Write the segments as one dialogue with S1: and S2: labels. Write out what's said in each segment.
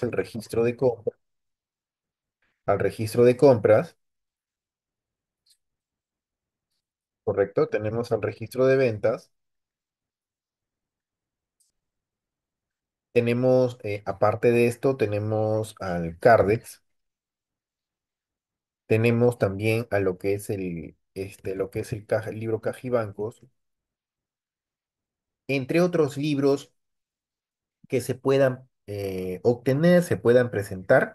S1: el registro de compras, al registro de compras, ¿correcto? Tenemos al registro de ventas, tenemos, aparte de esto, tenemos al Cardex, tenemos también a lo que es lo que es el libro Cajibancos, entre otros libros que se puedan obtener, se puedan presentar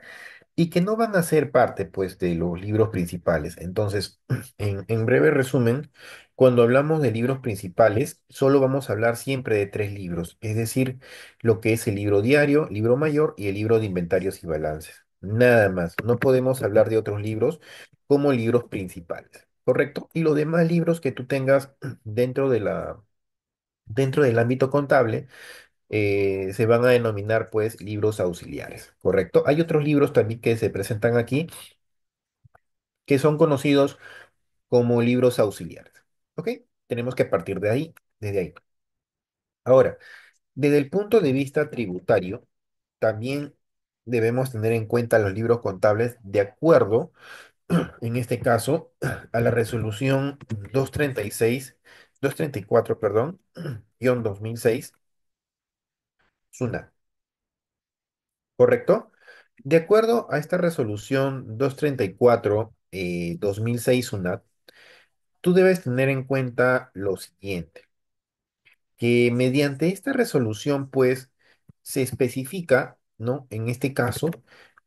S1: y que no van a ser parte, pues, de los libros principales. Entonces, en breve resumen, cuando hablamos de libros principales, solo vamos a hablar siempre de tres libros, es decir, lo que es el libro diario, libro mayor y el libro de inventarios y balances. Nada más, no podemos hablar de otros libros como libros principales, ¿correcto? Y los demás libros que tú tengas dentro dentro del ámbito contable se van a denominar pues libros auxiliares, ¿correcto? Hay otros libros también que se presentan aquí que son conocidos como libros auxiliares, ¿ok? Tenemos que partir de ahí, desde ahí. Ahora, desde el punto de vista tributario, también debemos tener en cuenta los libros contables de acuerdo, en este caso, a la resolución 236, 234, perdón, guión 2006, SUNAT. ¿Correcto? De acuerdo a esta resolución 234 2006 SUNAT, tú debes tener en cuenta lo siguiente, que mediante esta resolución, pues, se especifica, ¿no? En este caso,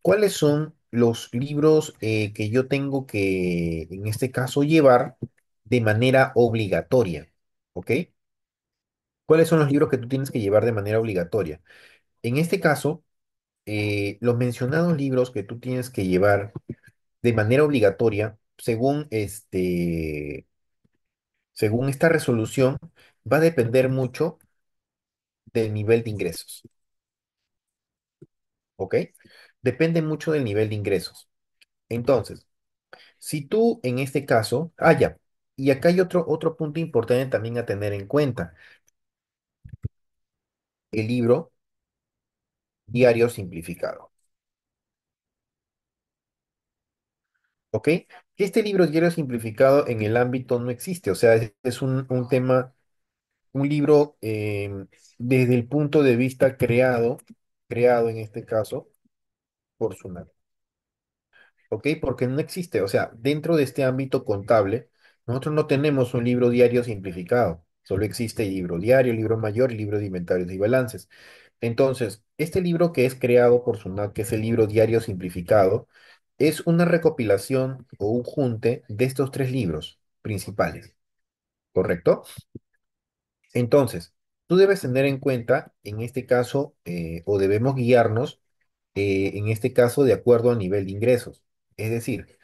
S1: cuáles son los libros que yo tengo que, en este caso, llevar de manera obligatoria, ¿ok? ¿Cuáles son los libros que tú tienes que llevar de manera obligatoria? En este caso, los mencionados libros que tú tienes que llevar de manera obligatoria, según esta resolución, va a depender mucho del nivel de ingresos, ¿ok? Depende mucho del nivel de ingresos. Entonces, si tú en este caso, ya, y acá hay otro punto importante también a tener en cuenta, el libro diario simplificado, ¿ok? Que este libro diario simplificado en el ámbito no existe, o sea, es un tema, un libro desde el punto de vista creado en este caso por SUNAT, ¿ok? Porque no existe, o sea, dentro de este ámbito contable, nosotros no tenemos un libro diario simplificado, solo existe libro diario, libro mayor y libro de inventarios y balances. Entonces, este libro que es creado por SUNAT, que es el libro diario simplificado, es una recopilación o un junte de estos tres libros principales, ¿correcto? Entonces, tú debes tener en cuenta, en este caso, o debemos guiarnos, en este caso, de acuerdo al nivel de ingresos. Es decir,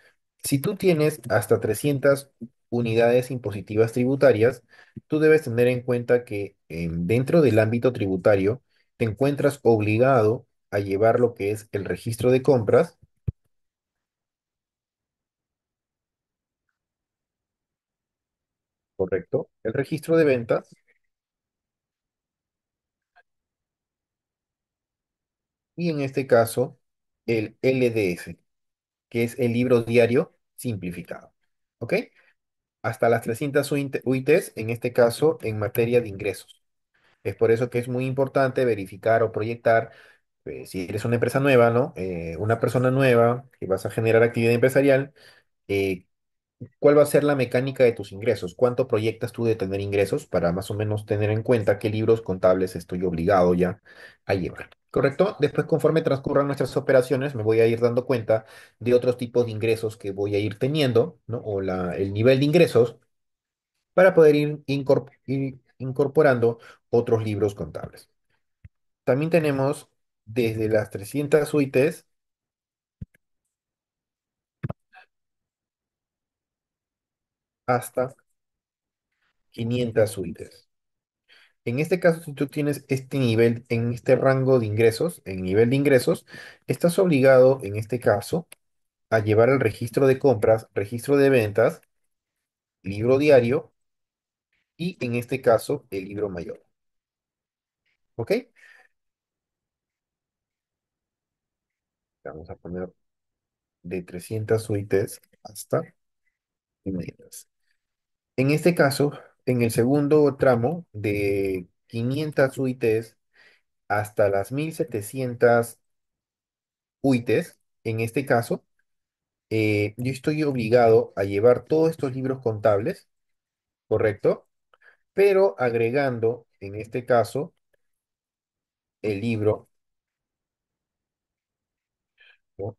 S1: si tú tienes hasta 300 unidades impositivas tributarias, tú debes tener en cuenta que dentro del ámbito tributario te encuentras obligado a llevar lo que es el registro de compras, ¿correcto? El registro de ventas y en este caso el LDS, que es el libro diario simplificado. ¿Ok? Hasta las 300 UITs, en este caso, en materia de ingresos. Es por eso que es muy importante verificar o proyectar, si eres una empresa nueva, ¿no? Una persona nueva que vas a generar actividad empresarial, eh, ¿cuál va a ser la mecánica de tus ingresos? ¿Cuánto proyectas tú de tener ingresos para más o menos tener en cuenta qué libros contables estoy obligado ya a llevar? ¿Correcto? Después, conforme transcurran nuestras operaciones, me voy a ir dando cuenta de otros tipos de ingresos que voy a ir teniendo, ¿no? O el nivel de ingresos para poder ir incorporando otros libros contables. También tenemos desde las 300 suites hasta 500 suites. En este caso, si tú tienes este nivel, en este rango de ingresos, en nivel de ingresos, estás obligado, en este caso, a llevar el registro de compras, registro de ventas, libro diario y, en este caso, el libro mayor. ¿Ok? Vamos a poner de 300 UITs hasta 500. En este caso, en el segundo tramo, de 500 UITs hasta las 1700 UITs, en este caso, yo estoy obligado a llevar todos estos libros contables, ¿correcto? Pero agregando, en este caso, el libro, ¿no?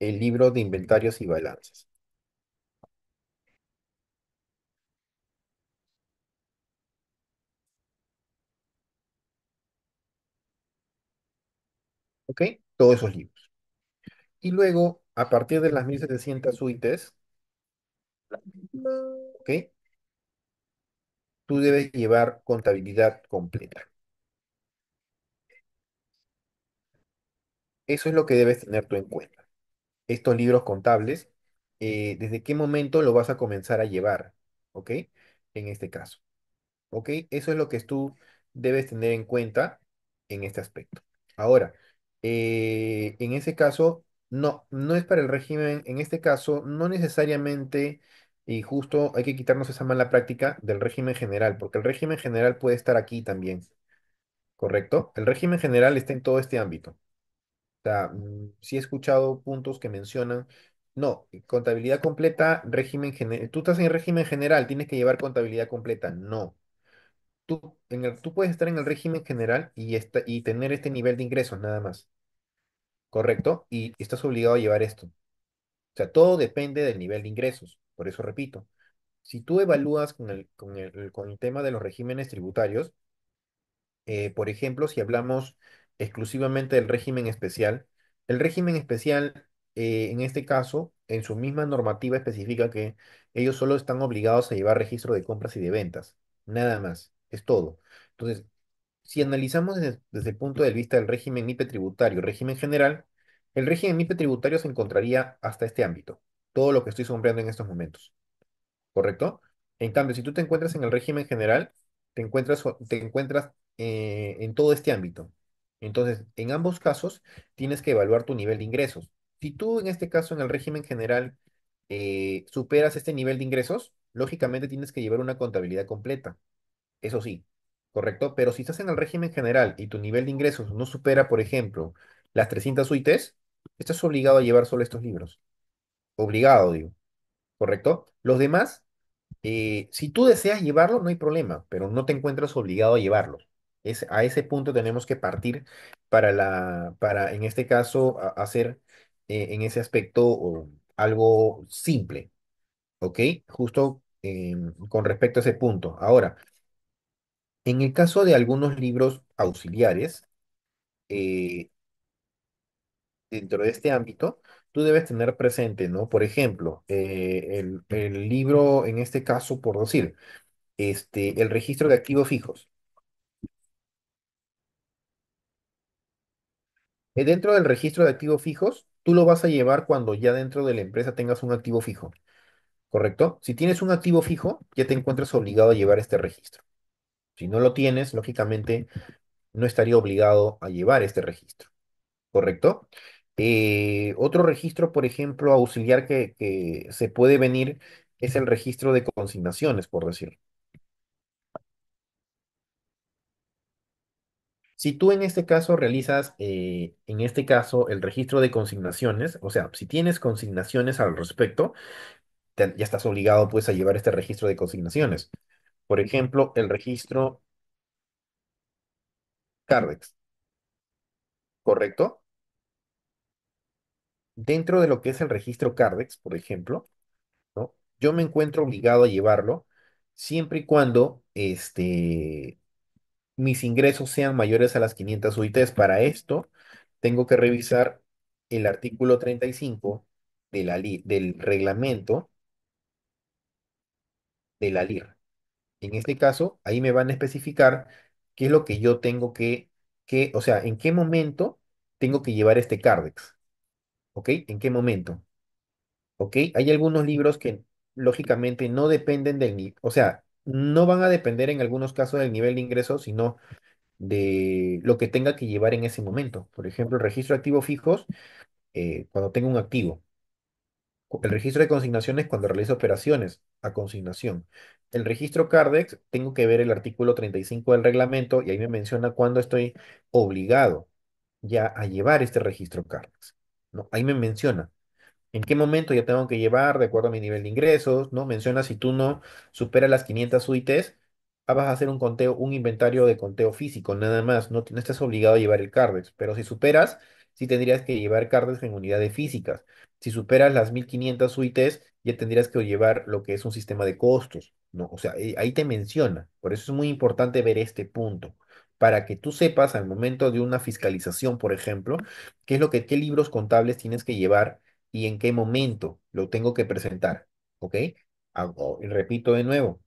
S1: El libro de inventarios y balances. ¿Ok? Todos esos libros. Y luego, a partir de las 1700 UITs, ¿ok? Tú debes llevar contabilidad completa. Eso es lo que debes tener tú en cuenta. Estos libros contables, ¿desde qué momento lo vas a comenzar a llevar? ¿Ok? En este caso. ¿Ok? Eso es lo que tú debes tener en cuenta en este aspecto. Ahora, en ese caso, no es para el régimen, en este caso, no necesariamente, y justo hay que quitarnos esa mala práctica del régimen general, porque el régimen general puede estar aquí también, ¿correcto? El régimen general está en todo este ámbito. O sea, sí he escuchado puntos que mencionan, no, contabilidad completa, régimen general. Tú estás en régimen general, tienes que llevar contabilidad completa. No. Tú puedes estar en el régimen general y tener este nivel de ingresos nada más, ¿correcto? Y estás obligado a llevar esto. O sea, todo depende del nivel de ingresos. Por eso repito, si tú evalúas con el tema de los regímenes tributarios, por ejemplo, si hablamos exclusivamente del régimen especial, el régimen especial, en este caso, en su misma normativa especifica que ellos solo están obligados a llevar registro de compras y de ventas. Nada más, es todo. Entonces, si analizamos desde el punto de vista del régimen MIPE tributario, régimen general, el régimen MIPE tributario se encontraría hasta este ámbito, todo lo que estoy sombreando en estos momentos. ¿Correcto? En cambio, si tú te encuentras en el régimen general, te encuentras en todo este ámbito. Entonces, en ambos casos, tienes que evaluar tu nivel de ingresos. Si tú, en este caso, en el régimen general, superas este nivel de ingresos, lógicamente tienes que llevar una contabilidad completa. Eso sí, ¿correcto? Pero si estás en el régimen general y tu nivel de ingresos no supera, por ejemplo, las 300 UITs, estás obligado a llevar solo estos libros. Obligado, digo. ¿Correcto? Los demás, si tú deseas llevarlo, no hay problema, pero no te encuentras obligado a llevarlo. A ese punto tenemos que partir para en este caso, hacer en ese aspecto algo simple, ¿ok? Justo con respecto a ese punto. Ahora, en el caso de algunos libros auxiliares, eh, dentro de este ámbito, tú debes tener presente, ¿no? Por ejemplo, el libro, en este caso, por decir, el registro de activos fijos. Dentro del registro de activos fijos, tú lo vas a llevar cuando ya dentro de la empresa tengas un activo fijo, ¿correcto? Si tienes un activo fijo, ya te encuentras obligado a llevar este registro. Si no lo tienes, lógicamente no estaría obligado a llevar este registro, ¿correcto? Otro registro, por ejemplo, auxiliar que se puede venir es el registro de consignaciones, por decir. Si tú en este caso realizas, en este caso, el registro de consignaciones, o sea, si tienes consignaciones al respecto, ya estás obligado pues a llevar este registro de consignaciones. Por ejemplo, el registro Cardex, ¿correcto? Dentro de lo que es el registro Cardex, por ejemplo, ¿no? Yo me encuentro obligado a llevarlo siempre y cuando mis ingresos sean mayores a las 500 UITs. Para esto, tengo que revisar el artículo 35 del reglamento de la LIR. En este caso, ahí me van a especificar qué es lo que yo tengo o sea, en qué momento tengo que llevar este Cardex, ¿ok? ¿En qué momento? ¿Ok? Hay algunos libros que lógicamente no dependen o sea, no van a depender en algunos casos del nivel de ingresos, sino de lo que tenga que llevar en ese momento. Por ejemplo, el registro de activos fijos, cuando tengo un activo. El registro de consignaciones cuando realizo operaciones a consignación. El registro Cardex, tengo que ver el artículo 35 del reglamento y ahí me menciona cuándo estoy obligado ya a llevar este registro Cardex. ¿No? Ahí me menciona. ¿En qué momento ya tengo que llevar de acuerdo a mi nivel de ingresos? ¿No? Menciona si tú no superas las 500 UITs, vas a hacer un conteo, un inventario de conteo físico, nada más. No, no estás obligado a llevar el Cardex, pero si superas, sí tendrías que llevar Cardex en unidades físicas. Si superas las 1500 UITs, ya tendrías que llevar lo que es un sistema de costos, ¿no? O sea, ahí te menciona. Por eso es muy importante ver este punto, para que tú sepas al momento de una fiscalización, por ejemplo, qué libros contables tienes que llevar y en qué momento lo tengo que presentar. ¿Ok? Y repito de nuevo,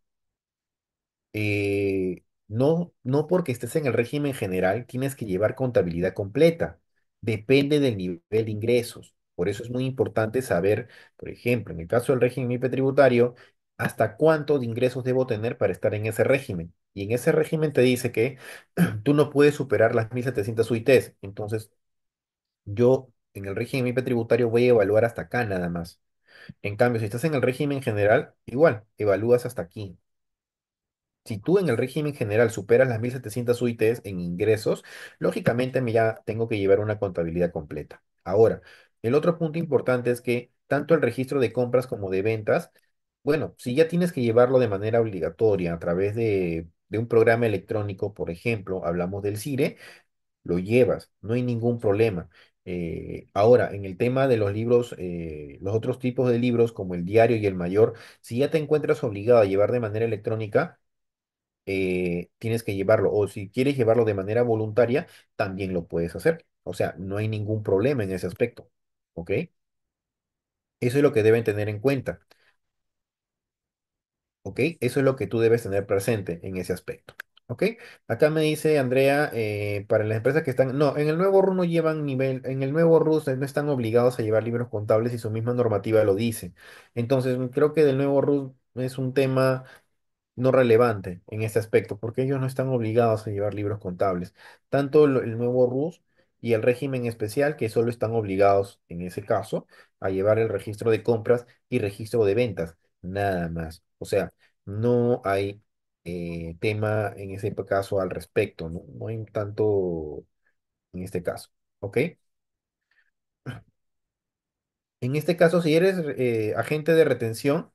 S1: no porque estés en el régimen general tienes que llevar contabilidad completa. Depende del nivel de ingresos. Por eso es muy importante saber, por ejemplo, en el caso del régimen IP tributario, hasta cuánto de ingresos debo tener para estar en ese régimen. Y en ese régimen te dice que tú no puedes superar las 1700 UITs. Entonces, yo en el régimen IP tributario voy a evaluar hasta acá nada más. En cambio, si estás en el régimen general, igual, evalúas hasta aquí. Si tú en el régimen general superas las 1700 UITs en ingresos, lógicamente ya tengo que llevar una contabilidad completa. Ahora, el otro punto importante es que tanto el registro de compras como de ventas, bueno, si ya tienes que llevarlo de manera obligatoria a través de un programa electrónico, por ejemplo, hablamos del CIRE, lo llevas, no hay ningún problema. Ahora, en el tema de los libros, los otros tipos de libros como el diario y el mayor, si ya te encuentras obligado a llevar de manera electrónica, tienes que llevarlo. O si quieres llevarlo de manera voluntaria, también lo puedes hacer. O sea, no hay ningún problema en ese aspecto. ¿Ok? Eso es lo que deben tener en cuenta. ¿Ok? Eso es lo que tú debes tener presente en ese aspecto. ¿Ok? Acá me dice Andrea, para las empresas que están, no, en el nuevo RU no llevan nivel, en el nuevo RU no están obligados a llevar libros contables y su misma normativa lo dice. Entonces, creo que del nuevo RU es un tema no relevante en este aspecto, porque ellos no están obligados a llevar libros contables. Tanto el nuevo RUS y el régimen especial, que solo están obligados, en ese caso, a llevar el registro de compras y registro de ventas, nada más. O sea, no hay tema en ese caso al respecto, ¿no? No hay tanto en este caso. ¿Ok? En este caso, si eres agente de retención,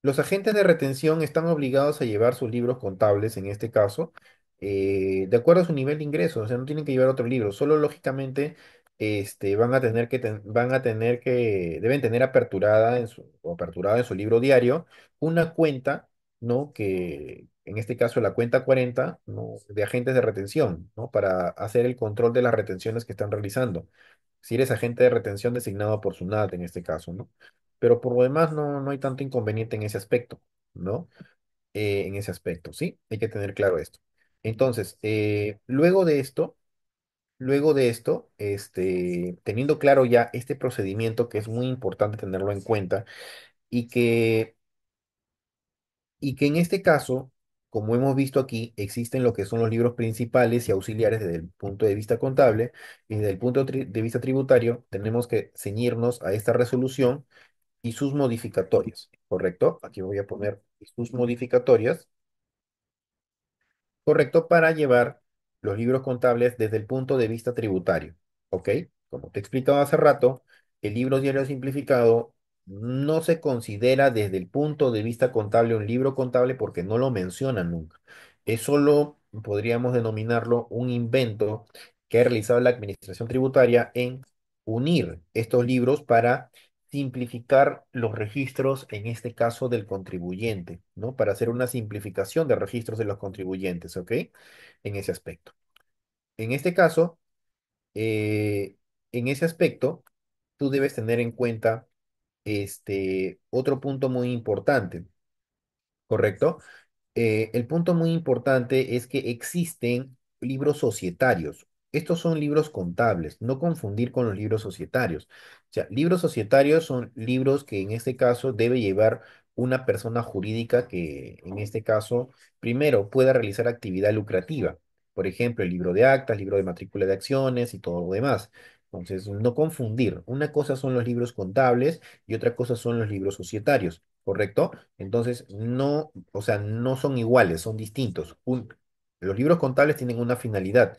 S1: los agentes de retención están obligados a llevar sus libros contables, en este caso, de acuerdo a su nivel de ingresos, o sea, no tienen que llevar otro libro, solo lógicamente van a tener que, deben tener aperturada en su libro diario una cuenta, ¿no? Que en este caso la cuenta 40, ¿no? De agentes de retención, ¿no? Para hacer el control de las retenciones que están realizando. Si eres agente de retención designado por SUNAT en este caso, ¿no? Pero por lo demás no hay tanto inconveniente en ese aspecto, ¿no? En ese aspecto, ¿sí? Hay que tener claro esto. Entonces, luego de esto, teniendo claro ya este procedimiento que es muy importante tenerlo en cuenta y que en este caso, como hemos visto aquí, existen lo que son los libros principales y auxiliares desde el punto de vista contable y desde el punto de vista tributario, tenemos que ceñirnos a esta resolución y sus modificatorias, ¿correcto? Aquí voy a poner sus modificatorias, ¿correcto? Para llevar los libros contables desde el punto de vista tributario, ¿ok? Como te he explicado hace rato, el libro diario simplificado no se considera desde el punto de vista contable un libro contable porque no lo menciona nunca. Es solo, podríamos denominarlo, un invento que ha realizado la Administración Tributaria en unir estos libros para simplificar los registros, en este caso del contribuyente, ¿no? Para hacer una simplificación de registros de los contribuyentes, ¿ok? En ese aspecto. En este caso, eh, en ese aspecto, tú debes tener en cuenta otro punto muy importante, ¿correcto? El punto muy importante es que existen libros societarios. Estos son libros contables, no confundir con los libros societarios. O sea, libros societarios son libros que en este caso debe llevar una persona jurídica que en este caso primero pueda realizar actividad lucrativa. Por ejemplo, el libro de actas, libro de matrícula de acciones y todo lo demás. Entonces, no confundir. Una cosa son los libros contables y otra cosa son los libros societarios, ¿correcto? Entonces, no, o sea, no son iguales, son distintos. Los libros contables tienen una finalidad,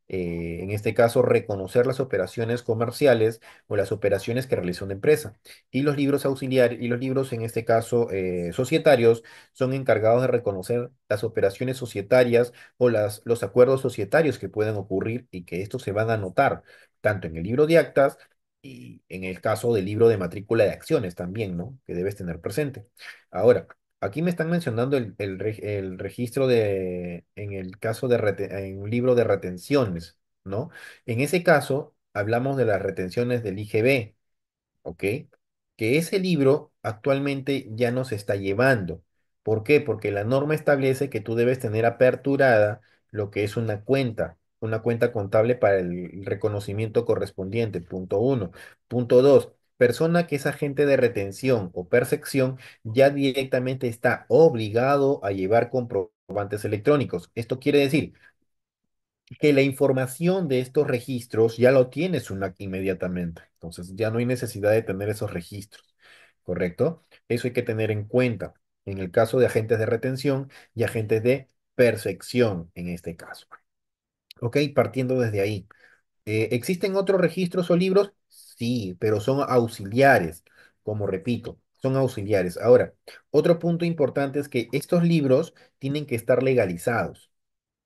S1: en este caso, reconocer las operaciones comerciales o las operaciones que realiza una empresa. Y los libros auxiliares y los libros, en este caso, societarios, son encargados de reconocer las operaciones societarias o los acuerdos societarios que pueden ocurrir y que estos se van a anotar tanto en el libro de actas y en el caso del libro de matrícula de acciones también, ¿no? Que debes tener presente. Ahora, aquí me están mencionando el registro en el caso en un libro de retenciones, ¿no? En ese caso, hablamos de las retenciones del IGB. ¿Ok? Que ese libro actualmente ya no se está llevando. ¿Por qué? Porque la norma establece que tú debes tener aperturada lo que es una cuenta contable para el reconocimiento correspondiente, punto uno. Punto dos, persona que es agente de retención o percepción ya directamente está obligado a llevar comprobantes electrónicos. Esto quiere decir que la información de estos registros ya lo tiene SUNAT inmediatamente. Entonces ya no hay necesidad de tener esos registros, ¿correcto? Eso hay que tener en cuenta en el caso de agentes de retención y agentes de percepción en este caso. ¿Ok? Partiendo desde ahí. ¿Existen otros registros o libros? Sí, pero son auxiliares, como repito, son auxiliares. Ahora, otro punto importante es que estos libros tienen que estar legalizados.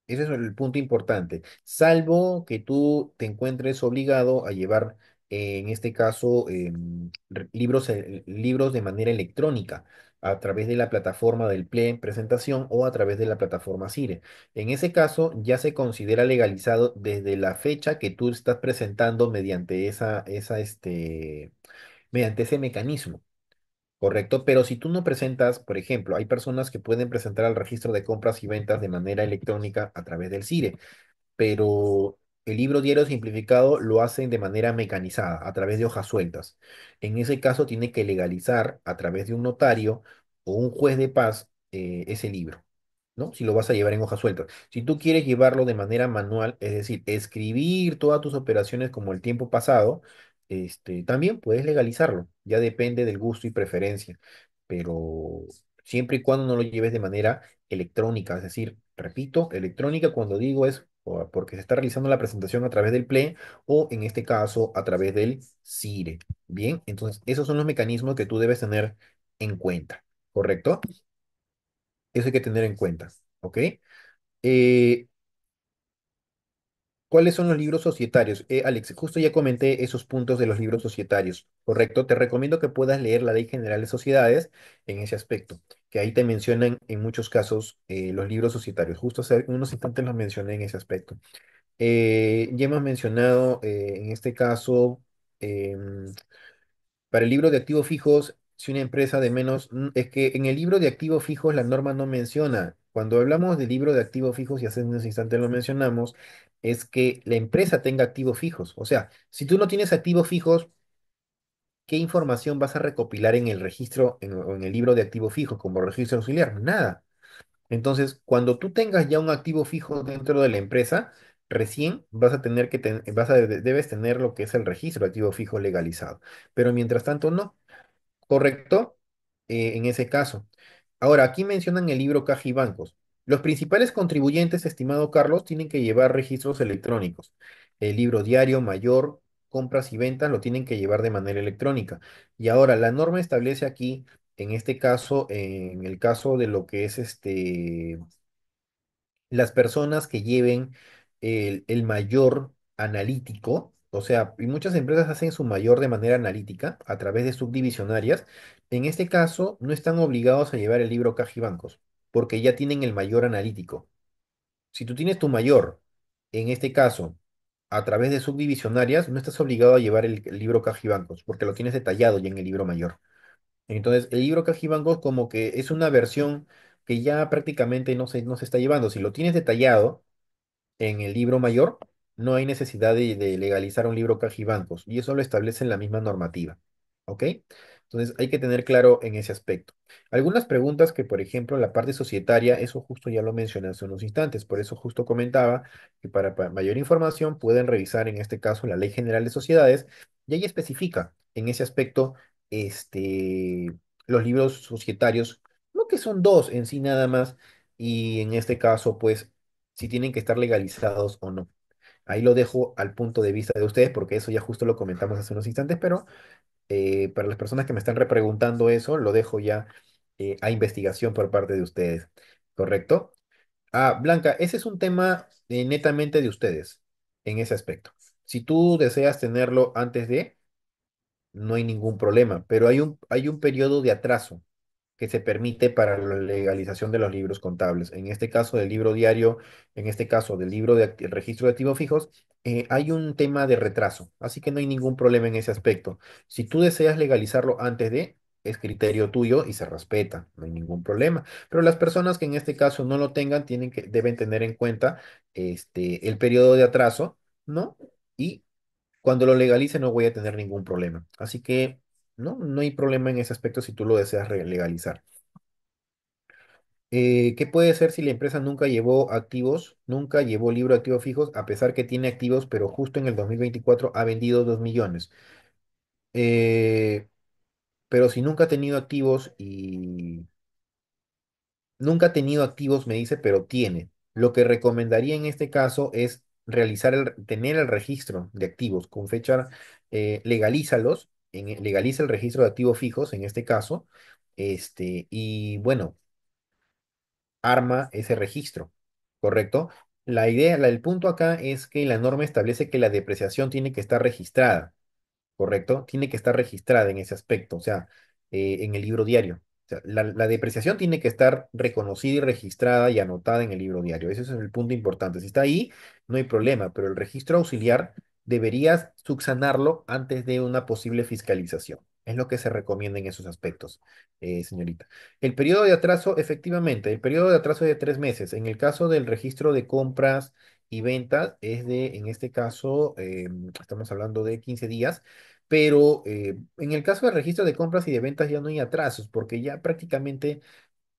S1: Ese es el punto importante. Salvo que tú te encuentres obligado a llevar, en este caso, libros de manera electrónica, a través de la plataforma del PLE presentación o a través de la plataforma CIRE. En ese caso, ya se considera legalizado desde la fecha que tú estás presentando mediante ese mecanismo. Correcto, pero si tú no presentas, por ejemplo, hay personas que pueden presentar al registro de compras y ventas de manera electrónica a través del CIRE, pero el libro diario simplificado lo hacen de manera mecanizada, a través de hojas sueltas. En ese caso, tiene que legalizar a través de un notario o un juez de paz ese libro, ¿no? Si lo vas a llevar en hojas sueltas. Si tú quieres llevarlo de manera manual, es decir, escribir todas tus operaciones como el tiempo pasado, también puedes legalizarlo. Ya depende del gusto y preferencia, pero siempre y cuando no lo lleves de manera electrónica, es decir, repito, electrónica cuando digo es porque se está realizando la presentación a través del PLE o en este caso a través del CIRE. Bien, entonces esos son los mecanismos que tú debes tener en cuenta, ¿correcto? Eso hay que tener en cuenta, ¿ok? Eh, ¿Cuáles son los libros societarios? Alex, justo ya comenté esos puntos de los libros societarios, ¿correcto? Te recomiendo que puedas leer la Ley General de Sociedades en ese aspecto, que ahí te mencionan en muchos casos los libros societarios. Justo hace unos instantes los mencioné en ese aspecto. Ya hemos mencionado en este caso, em, para el libro de activos fijos, si una empresa de menos, es que en el libro de activos fijos la norma no menciona. Cuando hablamos del libro de activos fijos, y hace unos instantes lo mencionamos, es que la empresa tenga activos fijos. O sea, si tú no tienes activos fijos, ¿qué información vas a recopilar en el registro o en el libro de activos fijos como registro auxiliar? Nada. Entonces, cuando tú tengas ya un activo fijo dentro de la empresa, recién vas a tener debes tener lo que es el registro de activo fijo legalizado. Pero mientras tanto, no. ¿Correcto? En ese caso. Ahora, aquí mencionan el libro Caja y Bancos. Los principales contribuyentes, estimado Carlos, tienen que llevar registros electrónicos. El libro diario mayor, compras y ventas, lo tienen que llevar de manera electrónica. Y ahora, la norma establece aquí, en este caso, en el caso de lo que es las personas que lleven el mayor analítico, o sea, y muchas empresas hacen su mayor de manera analítica a través de subdivisionarias, en este caso no están obligados a llevar el libro caja y bancos, porque ya tienen el mayor analítico. Si tú tienes tu mayor, en este caso, a través de subdivisionarias, no estás obligado a llevar el libro caja y bancos, porque lo tienes detallado ya en el libro mayor. Entonces, el libro Cajibangos como que es una versión que ya prácticamente no se está llevando. Si lo tienes detallado en el libro mayor, no hay necesidad de legalizar un libro Cajibancos y eso lo establece en la misma normativa. ¿Ok? Entonces hay que tener claro en ese aspecto. Algunas preguntas que, por ejemplo, la parte societaria, eso justo ya lo mencioné hace unos instantes, por eso justo comentaba que para mayor información pueden revisar en este caso la Ley General de Sociedades y ahí especifica en ese aspecto los libros societarios, no que son dos en sí nada más, y en este caso, pues, si tienen que estar legalizados o no. Ahí lo dejo al punto de vista de ustedes, porque eso ya justo lo comentamos hace unos instantes, pero para las personas que me están repreguntando eso, lo dejo ya a investigación por parte de ustedes. ¿Correcto? Ah, Blanca, ese es un tema netamente de ustedes en ese aspecto. Si tú deseas tenerlo antes de, no hay ningún problema, pero hay un periodo de atraso que se permite para la legalización de los libros contables. En este caso del libro diario, en este caso del libro de el registro de activos fijos, hay un tema de retraso, así que no hay ningún problema en ese aspecto. Si tú deseas legalizarlo antes de, es criterio tuyo y se respeta, no hay ningún problema. Pero las personas que en este caso no lo tengan, deben tener en cuenta el periodo de atraso, ¿no? Y cuando lo legalice no voy a tener ningún problema. Así que no hay problema en ese aspecto si tú lo deseas legalizar. ¿Qué puede ser si la empresa nunca llevó activos, nunca llevó libro de activos fijos, a pesar que tiene activos, pero justo en el 2024 ha vendido 2 millones? Eh, pero si nunca ha tenido activos y nunca ha tenido activos, me dice, pero tiene. Lo que recomendaría en este caso es tener el registro de activos con fecha, legalízalos, legaliza el registro de activos fijos en este caso, y bueno, arma ese registro, ¿correcto? El punto acá es que la norma establece que la depreciación tiene que estar registrada. ¿Correcto? Tiene que estar registrada en ese aspecto, o sea, en el libro diario. O sea, la depreciación tiene que estar reconocida y registrada y anotada en el libro diario. Ese es el punto importante. Si está ahí, no hay problema, pero el registro auxiliar deberías subsanarlo antes de una posible fiscalización. Es lo que se recomienda en esos aspectos, señorita. El periodo de atraso, efectivamente, el periodo de atraso es de 3 meses. En el caso del registro de compras y ventas, en este caso, estamos hablando de 15 días. Pero en el caso del registro de compras y de ventas ya no hay atrasos, porque ya prácticamente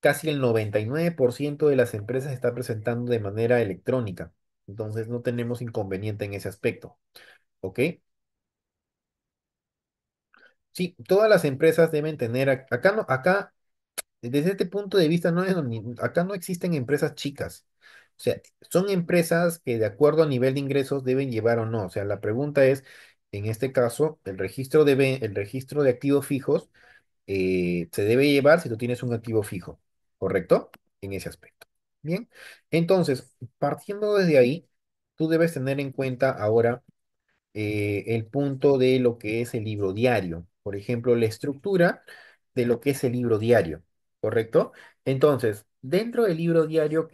S1: casi el 99% de las empresas está presentando de manera electrónica. Entonces no tenemos inconveniente en ese aspecto. ¿Ok? Sí, todas las empresas deben tener, acá no, acá desde este punto de vista, acá no existen empresas chicas. O sea, son empresas que de acuerdo a nivel de ingresos deben llevar o no. O sea, la pregunta es, en este caso, el registro de activos fijos se debe llevar si tú tienes un activo fijo, ¿correcto? En ese aspecto. Bien, entonces, partiendo desde ahí, tú debes tener en cuenta ahora el punto de lo que es el libro diario. Por ejemplo, la estructura de lo que es el libro diario, ¿correcto? Entonces, dentro del libro diario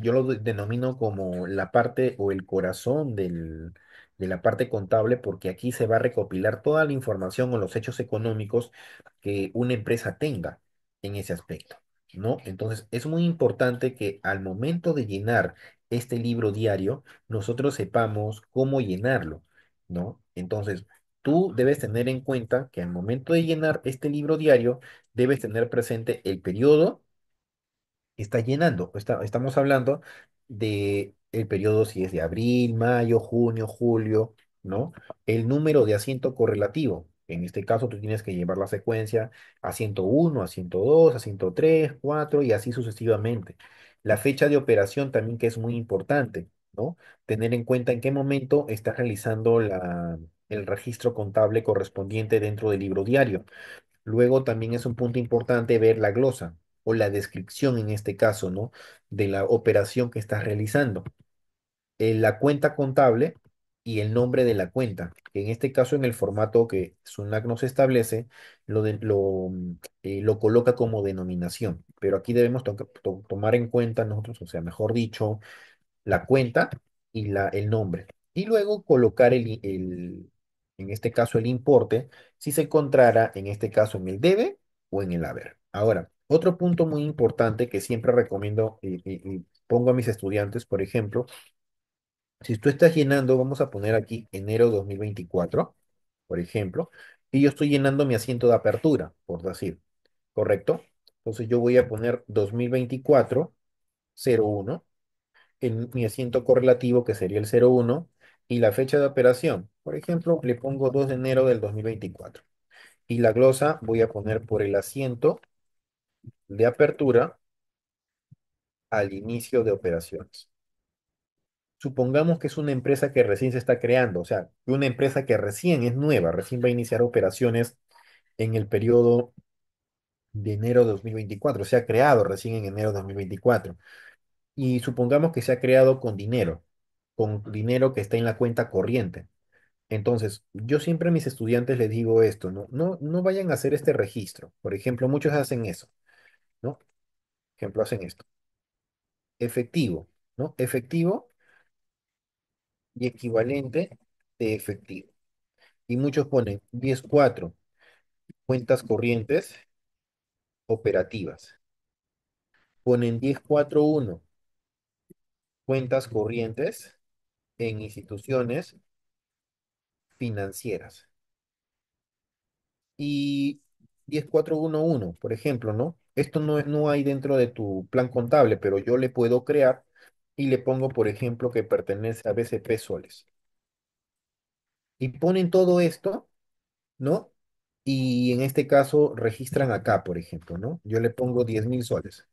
S1: yo lo denomino como la parte o el corazón de la parte contable, porque aquí se va a recopilar toda la información o los hechos económicos que una empresa tenga en ese aspecto, ¿no? Entonces, es muy importante que al momento de llenar este libro diario, nosotros sepamos cómo llenarlo, ¿no? Entonces, tú debes tener en cuenta que al momento de llenar este libro diario, debes tener presente el periodo que está llenando. Estamos hablando de el periodo si es de abril, mayo, junio, julio, ¿no? El número de asiento correlativo. En este caso, tú tienes que llevar la secuencia asiento 1, asiento 2, asiento 3, 4 y así sucesivamente. La fecha de operación también que es muy importante, ¿no? Tener en cuenta en qué momento estás realizando el registro contable correspondiente dentro del libro diario. Luego también es un punto importante ver la glosa o la descripción en este caso, ¿no? De la operación que estás realizando. La cuenta contable y el nombre de la cuenta, que en este caso en el formato que SUNAT nos establece, lo coloca como denominación. Pero aquí debemos tomar en cuenta nosotros, o sea, mejor dicho, la cuenta y el nombre. Y luego colocar en este caso, el importe, si se encontrara, en este caso, en el debe o en el haber. Ahora, otro punto muy importante que siempre recomiendo y pongo a mis estudiantes, por ejemplo, si tú estás llenando, vamos a poner aquí enero 2024 por ejemplo, y yo estoy llenando mi asiento de apertura, por decir, ¿correcto? Entonces yo voy a poner 2024-01 en mi asiento correlativo, que sería el 01, y la fecha de operación. Por ejemplo, le pongo 2 de enero del 2024. Y la glosa voy a poner por el asiento de apertura al inicio de operaciones. Supongamos que es una empresa que recién se está creando, o sea, una empresa que recién es nueva, recién va a iniciar operaciones en el periodo de enero de 2024, se ha creado recién en enero de 2024. Y supongamos que se ha creado con dinero que está en la cuenta corriente. Entonces, yo siempre a mis estudiantes les digo esto, no vayan a hacer este registro. Por ejemplo, muchos hacen eso, ¿no? Por ejemplo, hacen esto. Efectivo, ¿no? Efectivo y equivalente de efectivo. Y muchos ponen 10.4 cuentas corrientes operativas. Ponen 10.4.1 cuentas corrientes en instituciones financieras. Y 10.4.1.1, por ejemplo, ¿no? Esto no hay dentro de tu plan contable, pero yo le puedo crear y le pongo, por ejemplo, que pertenece a BCP Soles. Y ponen todo esto, ¿no? Y en este caso registran acá, por ejemplo, ¿no? Yo le pongo 10.000 soles.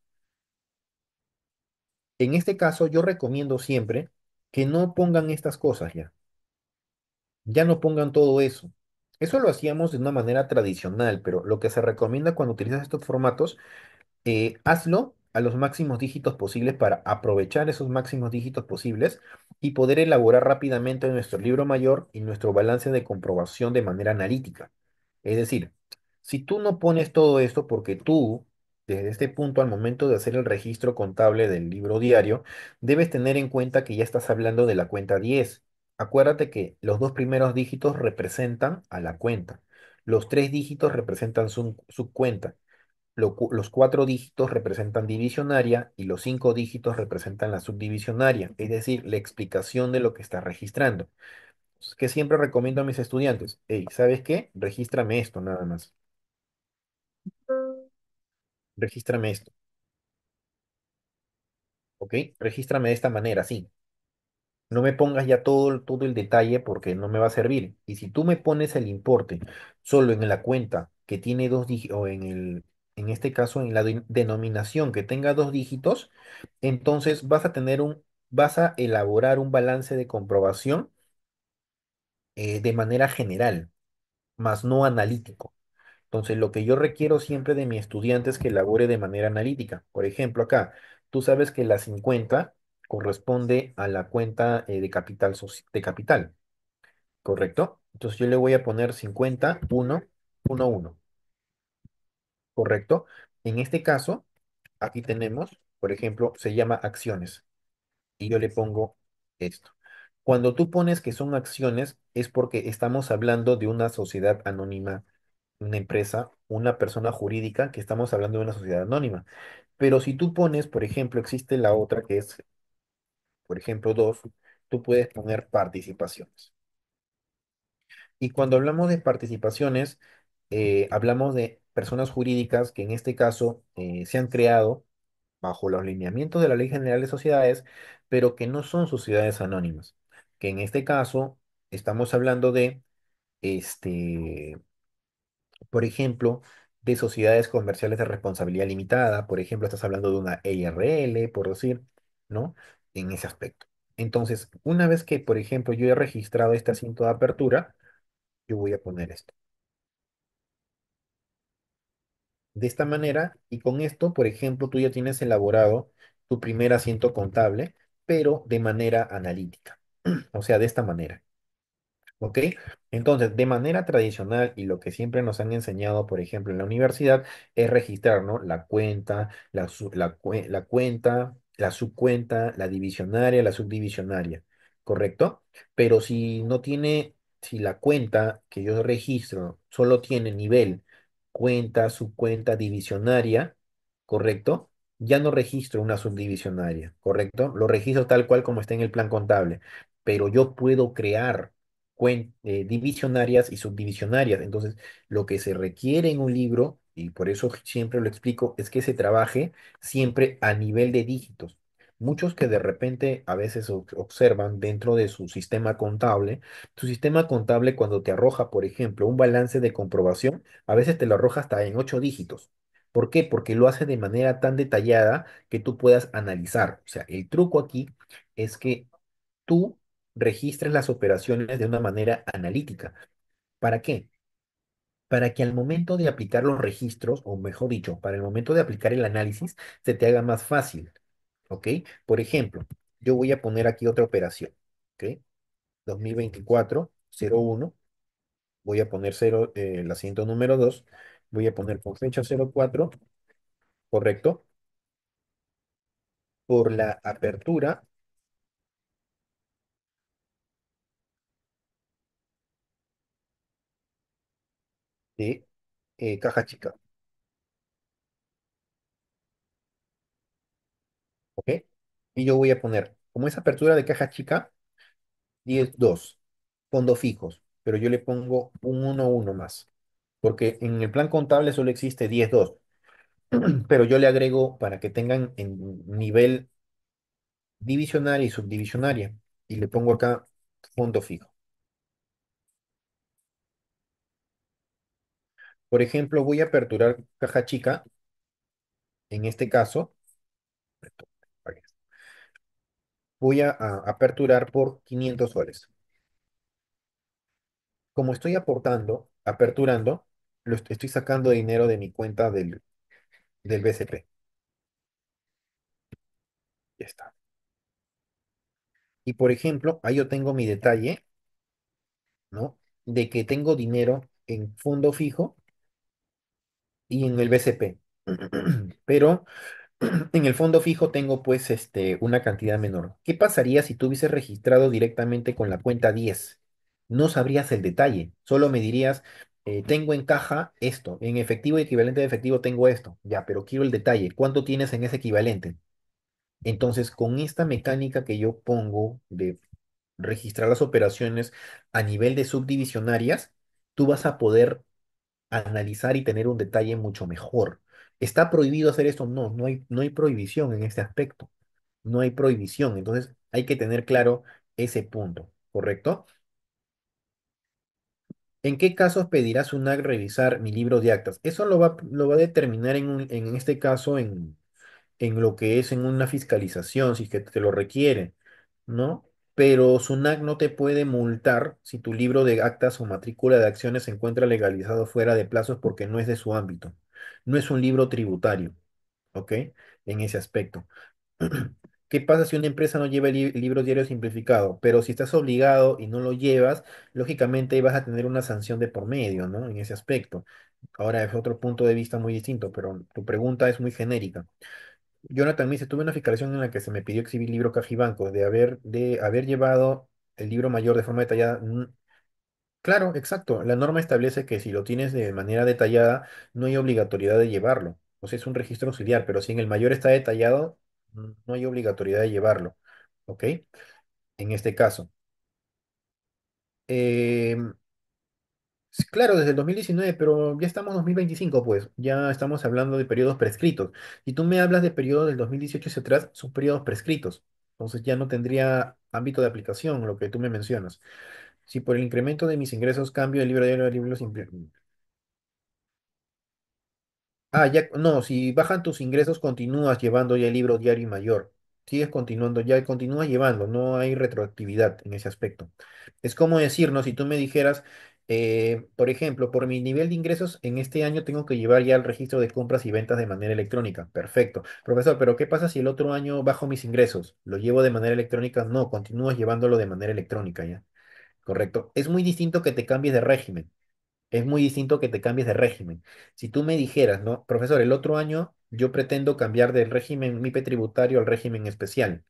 S1: En este caso, yo recomiendo siempre que no pongan estas cosas ya. Ya no pongan todo eso. Eso lo hacíamos de una manera tradicional, pero lo que se recomienda cuando utilizas estos formatos, hazlo a los máximos dígitos posibles para aprovechar esos máximos dígitos posibles y poder elaborar rápidamente nuestro libro mayor y nuestro balance de comprobación de manera analítica. Es decir, si tú no pones todo esto porque tú, desde este punto al momento de hacer el registro contable del libro diario, debes tener en cuenta que ya estás hablando de la cuenta 10. Acuérdate que los dos primeros dígitos representan a la cuenta. Los tres dígitos representan su cuenta. Los cuatro dígitos representan divisionaria y los cinco dígitos representan la subdivisionaria, es decir, la explicación de lo que está registrando. Es que siempre recomiendo a mis estudiantes, hey, ¿sabes qué? Regístrame esto nada más. Regístrame esto, ¿ok? Regístrame de esta manera, sí. No me pongas ya todo el detalle porque no me va a servir. Y si tú me pones el importe solo en la cuenta que tiene dos dígitos, o en este caso en la denominación que tenga dos dígitos, entonces vas a elaborar un balance de comprobación de manera general, más no analítico. Entonces, lo que yo requiero siempre de mi estudiante es que elabore de manera analítica. Por ejemplo, acá, tú sabes que la 50 corresponde a la cuenta de capital, de capital, ¿correcto? Entonces, yo le voy a poner 50.1.1.1, ¿correcto? En este caso, aquí tenemos, por ejemplo, se llama acciones y yo le pongo esto. Cuando tú pones que son acciones, es porque estamos hablando de una sociedad anónima, una empresa, una persona jurídica, que estamos hablando de una sociedad anónima. Pero si tú pones, por ejemplo, existe la otra que es, por ejemplo, dos, tú puedes poner participaciones. Y cuando hablamos de participaciones, hablamos de personas jurídicas que en este caso se han creado bajo los lineamientos de la Ley General de Sociedades, pero que no son sociedades anónimas. Que en este caso estamos hablando de este, por ejemplo, de sociedades comerciales de responsabilidad limitada, por ejemplo, estás hablando de una ERL, por decir, ¿no? En ese aspecto. Entonces, una vez que, por ejemplo, yo he registrado este asiento de apertura, yo voy a poner esto. De esta manera, y con esto, por ejemplo, tú ya tienes elaborado tu primer asiento contable, pero de manera analítica. O sea, de esta manera. ¿Ok? Entonces, de manera tradicional y lo que siempre nos han enseñado, por ejemplo, en la universidad, es registrar, ¿no? La cuenta, la cuenta, la subcuenta, la divisionaria, la subdivisionaria, ¿correcto? Pero si la cuenta que yo registro solo tiene nivel cuenta, subcuenta, divisionaria, ¿correcto? Ya no registro una subdivisionaria, ¿correcto? Lo registro tal cual como está en el plan contable, pero yo puedo crear. divisionarias y subdivisionarias. Entonces, lo que se requiere en un libro, y por eso siempre lo explico, es que se trabaje siempre a nivel de dígitos. Muchos que de repente a veces observan dentro de su sistema contable cuando te arroja, por ejemplo, un balance de comprobación, a veces te lo arroja hasta en 8 dígitos. ¿Por qué? Porque lo hace de manera tan detallada que tú puedas analizar. O sea, el truco aquí es que tú registres las operaciones de una manera analítica. ¿Para qué? Para que al momento de aplicar los registros, o mejor dicho, para el momento de aplicar el análisis, se te haga más fácil, ¿ok? Por ejemplo, yo voy a poner aquí otra operación, ¿ok? 2024-01, voy a poner 0, el asiento número 2, voy a poner con fecha 04, ¿correcto? Por la apertura de caja chica, ¿ok? Y yo voy a poner, como esa apertura de caja chica, 10-2 fondos fijos, pero yo le pongo un 1-1 más, porque en el plan contable solo existe 10-2, pero yo le agrego para que tengan en nivel divisionaria y subdivisionaria, y le pongo acá fondo fijo. Por ejemplo, voy a aperturar caja chica, en este caso, voy a aperturar por 500 soles. Como estoy aperturando, estoy sacando dinero de mi cuenta del BCP. Ya está. Y por ejemplo, ahí yo tengo mi detalle, ¿no? De que tengo dinero en fondo fijo y en el BCP. Pero en el fondo fijo tengo pues una cantidad menor. ¿Qué pasaría si tú hubieses registrado directamente con la cuenta 10? No sabrías el detalle, solo me dirías, tengo en caja esto, en efectivo y equivalente de efectivo tengo esto. Ya, pero quiero el detalle, ¿cuánto tienes en ese equivalente? Entonces, con esta mecánica que yo pongo de registrar las operaciones a nivel de subdivisionarias, tú vas a poder analizar y tener un detalle mucho mejor. ¿Está prohibido hacer esto? No, no hay prohibición en este aspecto. No hay prohibición. Entonces, hay que tener claro ese punto, ¿correcto? ¿En qué casos pedirá SUNAT revisar mi libro de actas? Eso lo va a determinar en este caso en lo que es en una fiscalización, si es que te lo requiere, ¿no? Pero SUNAC no te puede multar si tu libro de actas o matrícula de acciones se encuentra legalizado fuera de plazos porque no es de su ámbito. No es un libro tributario, ¿ok? En ese aspecto. ¿Qué pasa si una empresa no lleva el libro diario simplificado? Pero si estás obligado y no lo llevas, lógicamente vas a tener una sanción de por medio, ¿no? En ese aspecto. Ahora es otro punto de vista muy distinto, pero tu pregunta es muy genérica. Jonathan me dice, tuve una fiscalización en la que se me pidió exhibir libro Cajibanco, de haber llevado el libro mayor de forma detallada. Claro, exacto. La norma establece que si lo tienes de manera detallada, no hay obligatoriedad de llevarlo. O sea, es un registro auxiliar, pero si en el mayor está detallado, no hay obligatoriedad de llevarlo. ¿Ok? En este caso. Em, claro, desde el 2019, pero ya estamos en 2025, pues. Ya estamos hablando de periodos prescritos. Si tú me hablas de periodos del 2018 hacia atrás, son periodos prescritos. Entonces ya no tendría ámbito de aplicación lo que tú me mencionas. Si por el incremento de mis ingresos cambio el libro diario a libros. Ah, ya, no, si bajan tus ingresos, continúas llevando ya el libro diario y mayor. Sigues continuando, ya continúas llevando, no hay retroactividad en ese aspecto. Es como decirnos, si tú me dijeras, por ejemplo, por mi nivel de ingresos, en este año tengo que llevar ya el registro de compras y ventas de manera electrónica. Perfecto. Profesor, pero ¿qué pasa si el otro año bajo mis ingresos? ¿Lo llevo de manera electrónica? No, continúas llevándolo de manera electrónica ya. Correcto. Es muy distinto que te cambies de régimen. Es muy distinto que te cambies de régimen. Si tú me dijeras, ¿no? Profesor, el otro año yo pretendo cambiar del régimen MIPE tributario al régimen especial.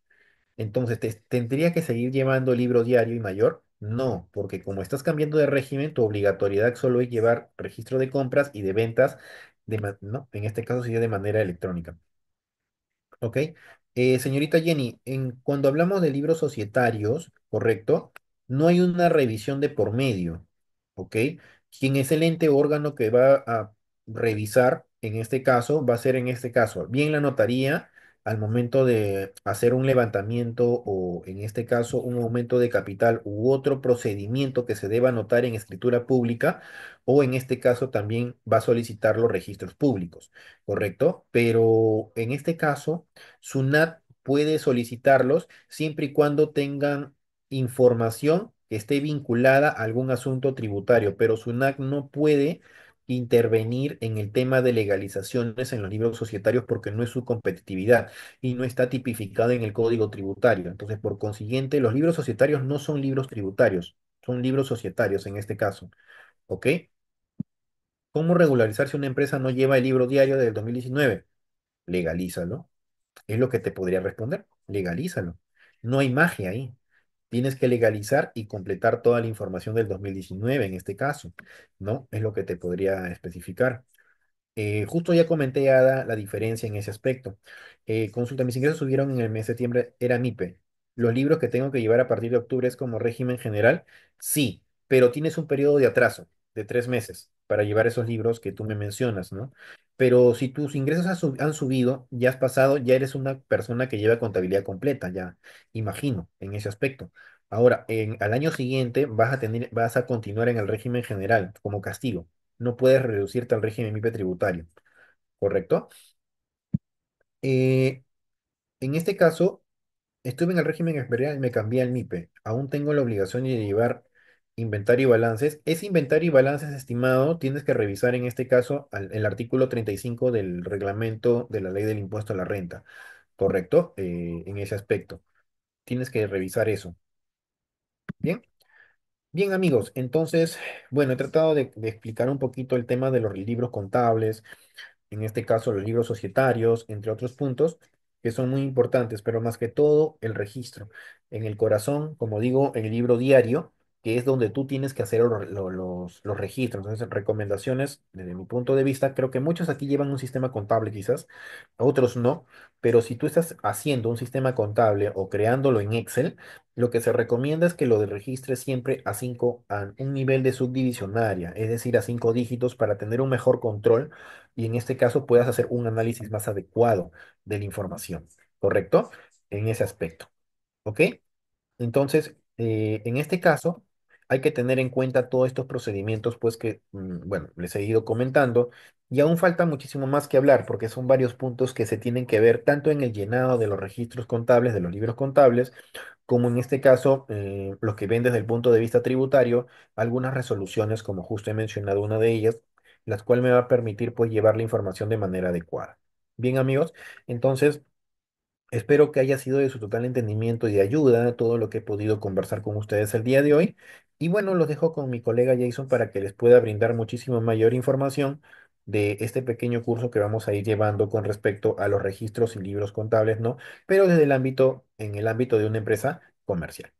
S1: Entonces, ¿tendría que seguir llevando libro diario y mayor? No, porque como estás cambiando de régimen, tu obligatoriedad solo es llevar registro de compras y de ventas, ¿no? En este caso sería de manera electrónica. ¿Ok? Señorita Jenny, cuando hablamos de libros societarios, ¿correcto? no hay una revisión de por medio, ¿ok? ¿Quién es el ente órgano que va a revisar en este caso? Va a ser en este caso, bien la notaría al momento de hacer un levantamiento o en este caso un aumento de capital u otro procedimiento que se deba anotar en escritura pública o en este caso también va a solicitar los registros públicos, ¿correcto? Pero en este caso, SUNAT puede solicitarlos siempre y cuando tengan información que esté vinculada a algún asunto tributario, pero SUNAT no puede intervenir en el tema de legalizaciones en los libros societarios porque no es su competitividad y no está tipificado en el Código Tributario. Entonces, por consiguiente, los libros societarios no son libros tributarios, son libros societarios en este caso. ¿Ok? ¿Cómo regularizar si una empresa no lleva el libro diario del 2019? Legalízalo. Es lo que te podría responder. Legalízalo. No hay magia ahí. Tienes que legalizar y completar toda la información del 2019 en este caso, ¿no? Es lo que te podría especificar. Justo ya comenté, Ada, la diferencia en ese aspecto. Consulta, mis ingresos subieron en el mes de septiembre, era MIPE. ¿Los libros que tengo que llevar a partir de octubre es como régimen general? Sí, pero tienes un periodo de atraso de 3 meses para llevar esos libros que tú me mencionas, ¿no? Pero si tus ingresos han subido, ya has pasado, ya eres una persona que lleva contabilidad completa, ya imagino, en ese aspecto. Ahora, al año siguiente vas a continuar en el régimen general como castigo. No puedes reducirte al régimen MIPE tributario, ¿correcto? Eh, en este caso, estuve en el régimen especial y me cambié al MIPE. Aún tengo la obligación de llevar inventario y balances. Ese inventario y balances estimado tienes que revisar en este caso el artículo 35 del reglamento de la ley del impuesto a la renta, ¿correcto? En ese aspecto. Tienes que revisar eso. Bien. Bien, amigos, entonces, bueno, he tratado de explicar un poquito el tema de los libros contables, en este caso los libros societarios, entre otros puntos que son muy importantes, pero más que todo el registro. En el corazón, como digo, el libro diario, que es donde tú tienes que hacer los registros. Entonces, recomendaciones, desde mi punto de vista, creo que muchos aquí llevan un sistema contable quizás, otros no, pero si tú estás haciendo un sistema contable o creándolo en Excel, lo que se recomienda es que lo registres siempre a un nivel de subdivisionaria, es decir, a 5 dígitos para tener un mejor control y en este caso puedas hacer un análisis más adecuado de la información, ¿correcto? En ese aspecto, ¿ok? Entonces, en este caso, hay que tener en cuenta todos estos procedimientos, pues que, bueno, les he ido comentando, y aún falta muchísimo más que hablar, porque son varios puntos que se tienen que ver tanto en el llenado de los registros contables, de los libros contables, como en este caso, los que ven desde el punto de vista tributario, algunas resoluciones, como justo he mencionado una de ellas, las cuales me va a permitir, pues, llevar la información de manera adecuada. Bien, amigos, entonces... Espero que haya sido de su total entendimiento y de ayuda todo lo que he podido conversar con ustedes el día de hoy. Y bueno, los dejo con mi colega Jason para que les pueda brindar muchísimo mayor información de este pequeño curso que vamos a ir llevando con respecto a los registros y libros contables, ¿no? Pero desde el ámbito, en el ámbito de una empresa comercial.